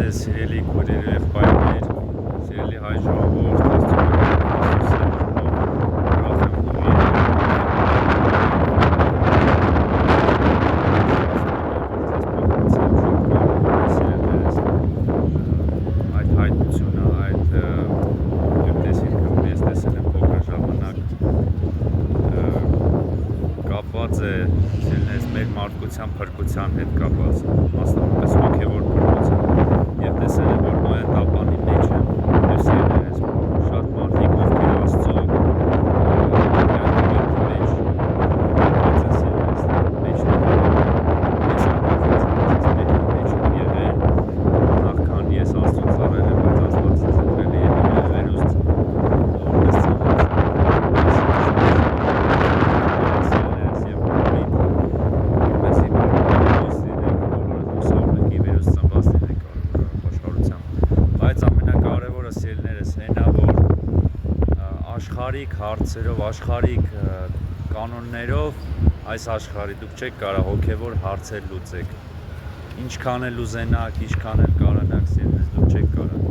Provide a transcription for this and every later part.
ձեզ սիրելի քույրեր և եղբայրներ, սիրելի հայ ժողովուրդ, այդ հայտնությունը, այդ տեսիլքը, որ ես տեսել եմ փոքր ժամանակ, կապված է մեր մարդկության փրկության հետ կապված, մասնավորապես հոգևոր փրկության, և տեսել եմ, որ Նոյան տապանի մեջ եմ, և սիրելիներս, շատ մարդիկ, ովքեր Աստծո աշխարհիկ հարցերով, աշխարհիկ կանոններով այս աշխարհի դուք չեք կարող հոգևոր հարցեր լուծեք, ինչքան էլ ուզենաք, ինչքան էլ կարողանաք, սիրելիներս, դուք չեք կարող,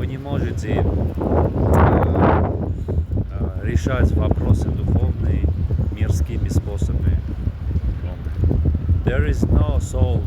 вы не можете решать вопросы духовные мирскими способами. There is no solve